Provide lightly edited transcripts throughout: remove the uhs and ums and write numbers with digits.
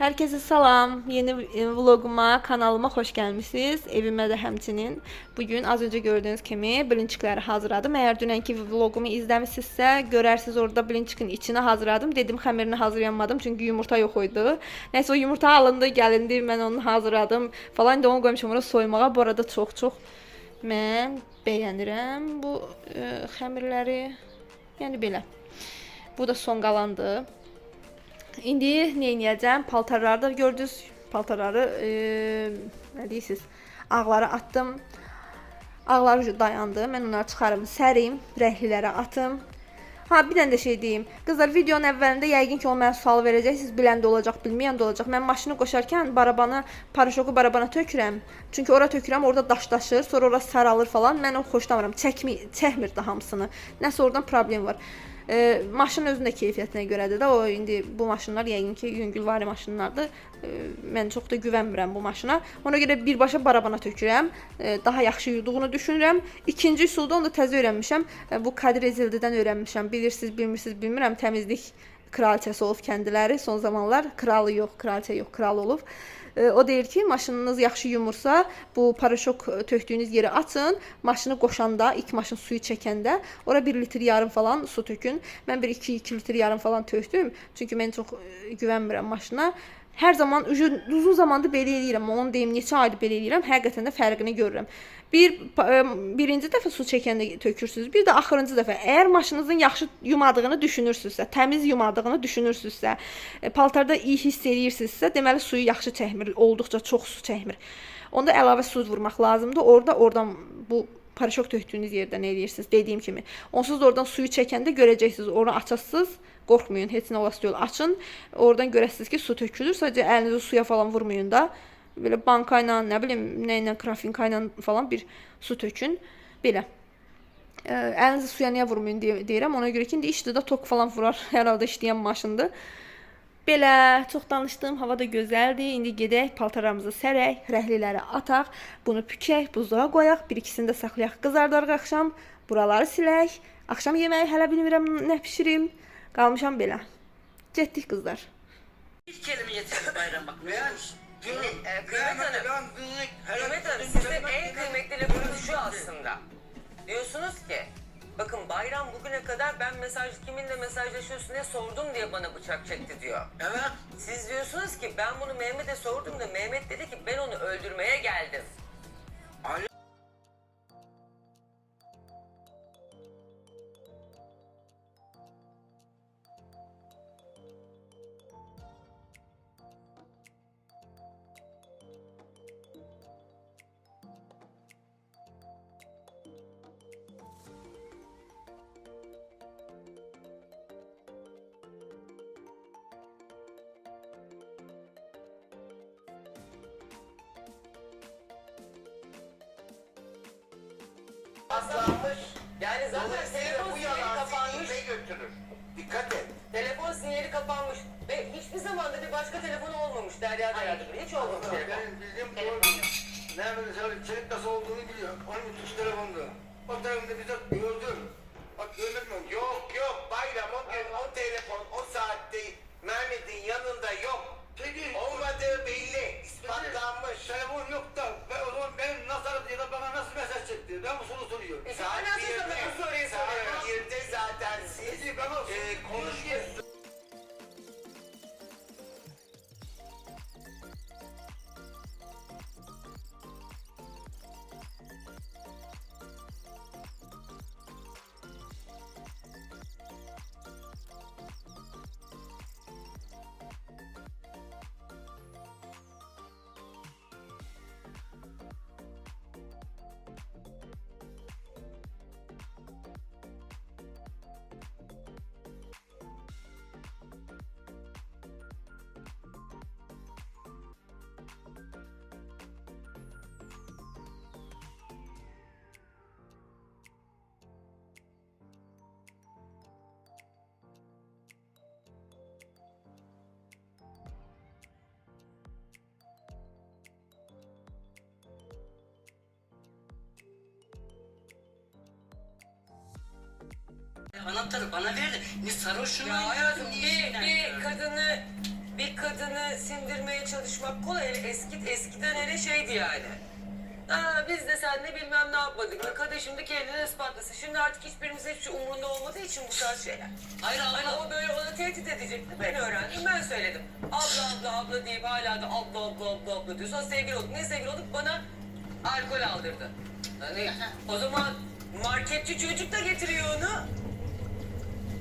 Herkese salam. Yeni vloguma, kanalıma xoş gəlmisiniz. Evimə də həmçinin. Bugün az öncə gördüyünüz kimi blinçikləri hazırladım. Əgər dünənki vlogumu izləmisinizsə, görərsiniz orada blinçikin içini hazırladım. Dedim xəmirini hazırlayamadım çünki yumurta yox idi. Nəysə o yumurta alındı, gəlindi, mən onu hazırladım falan. İndi onu qoymuşam ora soymağa. Bu arada çox mən bəyənirəm bu xəmirləri. Yəni belə. Bu da son qalandı. İndi nə edəcəm? Paltarları da gördünüz. Paltarları nə deyirsiniz? Ağları atdım. Ağlar dayandı. Mən onları çıxarım, sərim, rəhlilərə atım. Ha, bir dənə də şey deyim. Qızlar, videonun əvvəlində yəqin ki, o mənə sual verəcəksiniz. Bilən də olacaq, bilməyən də olacaq. Mən maşını qoşarkən paraşoku barabana tökürəm. Çünki ora tökürəm, orada daşlaşır, sonra ora saralır falan. Mən o xoşlamıram. Çəkmir də hamısını. Nəsə oradan problem var. Maşının özünün də keyfiyyətinə görədir də. O indi bu maşınlar yəqin ki, yüngülvari maşınlardır. Mən çox da güvənmirəm bu maşına. Ona görə birbaşa barabana tökürəm. Daha yaxşı yurduğunu düşünürəm. İkinci üsulda onu da təzə öyrənmişəm. Bu Kadir Ezildidən öyrənmişəm. Bilirsiniz, bilmirsiniz, bilmirəm. Təmizlik kraliçəsi olub kendiləri son zamanlar. Kralı yox, kraliçə yox, kral olub. O deyir ki, maşınınız yaxşı yumursa, bu paraşok tökdüyünüz yeri açın. Maşını qoşanda, ilk maşın suyu çəkəndə, ora 1 litr yarım falan su tökün. Mən 2 litr yarım falan tökdüm. Çünki mən çox güvənmirəm maşına. Hər zaman uzun zamandır belə eləyirəm. Onu deyim, neçə aydır belə eləyirəm. Həqiqətən də fərqini görürəm. Birinci dəfə su çəkəndə tökürsünüz. Bir də axırıncı dəfə. Əgər maşınınızın yaxşı yumadığını düşünürsünüzsə, təmiz yumadığını düşünürsünüzsə, paltarda iyi hiss edirsinizsə, deməli suyu yaxşı çəkmir, olduqca çox su çəkmir. Onda əlavə su vurmaq lazımdır. Oradan bu paraşok tökdüyünüz yerdən eləyirsiniz, dediyim kimi. Onsuz da oradan suyu çəkəndə görəcəksiniz, onu açasınız. Qorxmayın, heç nə olası deyil. Açın, oradan görəsiniz ki, su tökülür. Sadəcə əlinizi suya falan vurmayın da. Belə banka ilə, nə bilim, nə ilə, krafinka ilə falan bir su tökün. Belə. Əlinizi suya niyə vurmayın deyirəm. Ona görə ki, indi işdə də tok falan vurar. Hər halda işləyən maşındır. Belə, çox danışdım. Hava da gözəldir. İndi gedək, paltarlarımızı sərək, rəhliləri ataq. Bunu pükək, buzluğa qoyaq. Bir-ikisini də saxlayaq, qızardarıq axşam. Buraları silək. Axşam yeməyi hələ bilmirəm nə pişirim. Qalmışam belə. Getdik qızlar. Bir kelime yeter bayram bak. Kıymet Hanım, sizin en kıymetli lafınız şu aslında. Diyorsunuz ki, bakın bayram bugüne kadar ben kiminle mesajlaşıyorsun diye sordum diye bana bıçak çekti diyor. Evet. Siz diyorsunuz ki ben bunu Mehmet'e sordum da Mehmet dedi ki ben onu öldürmeye geldim. Aslanmış. Yani zaten telefon sinyali kapanmış. Götürür. Dikkat et. Telefon sinyali kapanmış. Ve hiçbir zaman da bir başka telefonu olmamış Derya'da hayatımda. Hiç olmamış telefon. Benim bildiğim doğru. Nerede söyle çelik nasıl olduğunu biliyor. Onun tuş telefonda. O telefonda bize gördüm. Bak görmedin mi? Yok bayram o gün o telefon o saatte Mehmet'in yanında yok. Peki. Olmadığı belli. İspatlanmış. Telefon yok da o zaman benim nasıl aradı ya da bana nasıl mesaj çekti? Ben bu soru soruyorum. Saat 1'de. Saat 1'de zaten siz konuşmuşsunuz. Anahtarı bana verdi. Ne sarhoşum Ya hayatım bir kadını adını sindirmeye çalışmak kolay. Eskiden hele şeydi yani. Biz de seninle bilmem ne yapmadık. Ne kadar şimdi kendini ispatlasın. Şimdi artık hiçbirimiz hiçbir şey umurunda olmadığı için bu tarz şeyler. Hayır ama o böyle ona tehdit edecekti. Ben öğrendim, ben söyledim. Abla deyip hala da abla diyor. Sonra sevgili olduk. Ne sevgili olduk? Bana alkol aldırdı. Hani o zaman marketçi çocuk da getiriyor onu.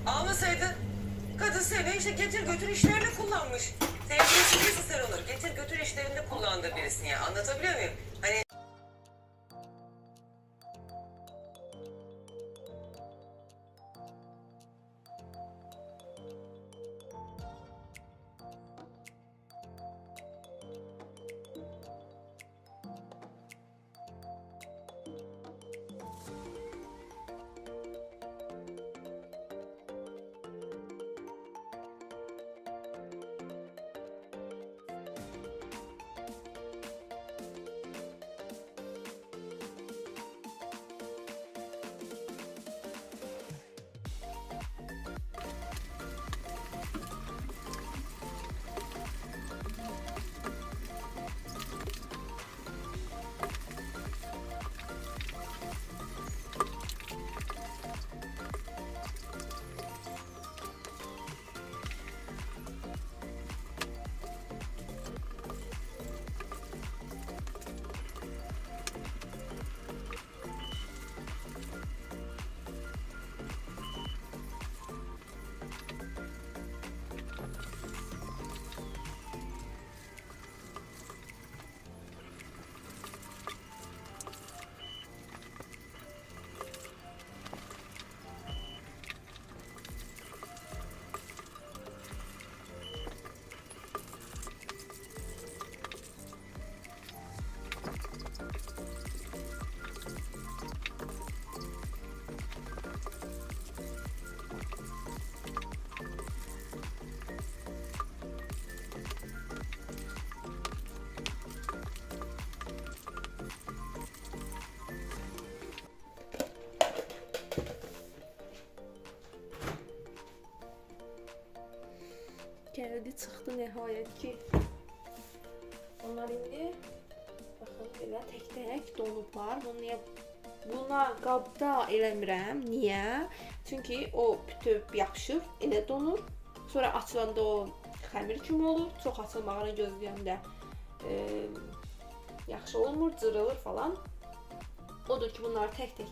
Almasaydı kadın seni işte getir götür işlerinde kullanmış. Sevgilisi değilse sen onu getir götür işlerinde kullandığı birisin ya. Anlatabiliyor muyum? Hani Gəldi çıxdı nəhayət ki. Onlar indi baxın belə tək-tək donublar. Buna qabda eləmirəm. Niyə? Çünki o bütöv yapışır, elə donur. Sonra açılanda o xəmir kimi olur. Çox açılmağını gözləyəndə yaxşı olmur, cırılır falan. Odur ki, bunları tək-tək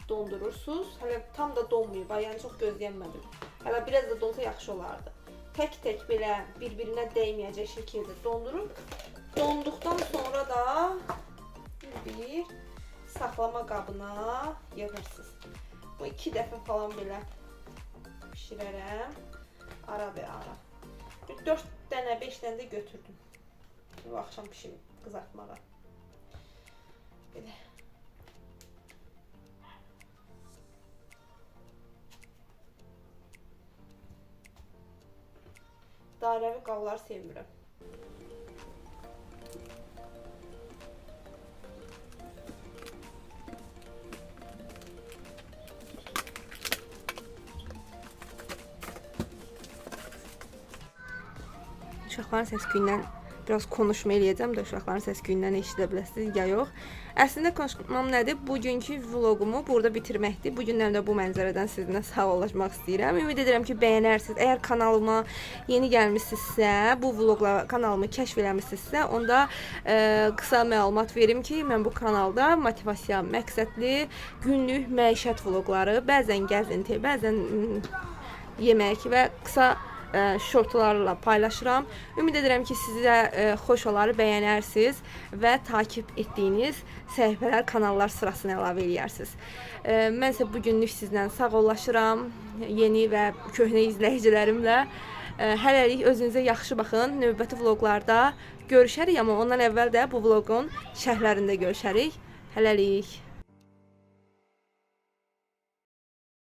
dondurursunuz. Hələ tam da donmayıb, yəni çox gözləyənmədim. Hələ biraz da donsa yaxşı olardı. Tək-tək belə bir-birinə dəyməyəcək şəkildə dondurub. Donduqdan sonra da bir saxlama qabına yığırsınız. Bu 2 dəfə falan belə bişirərəm. Ara və ara. Bir 4 dənə, 5 dənə də götürdüm. Bu axşam bişirib qızartmağa. Belə. Dairəvi qabları sevmirəm. Uşaqların səs-küyündən biraz konuşma eləyəcəm də uşaqların səs-küyündən eşidə biləsiniz ya yox. Əslində konuşmam nədir? Bugünkü vlogumu burada bitirməkdir. Bu günlər də bu mənzərədən sizinlə sağollaşmaq istəyirəm. Ümid edirəm ki, bəyənərsiniz. Əgər kanalıma yeni gəlmisinizsə, bu vloqla kanalımı kəşf eləmisinizsə, onda qısa məlumat verim ki, mən bu kanalda motivasiya məqsədli günlük məişət vloqları, bəzən gəzinti, bəzən yemək və qısa şortlarla paylaşıram. Ümid edirəm ki, sizə xoş olar, bəyənərsiniz və takip etdiyiniz səhifələr, kanallar sırasını əlavə eləyərsiniz. Mən isə bu günlük sizlə sağollaşıram, yeni və köhnə izləyicilərimlə. Hələlik özünüzə yaxşı baxın. Növbəti vloqlarda görüşərik, amma ondan əvvəl də bu vloqun şərhlərində görüşərik. Hələlik.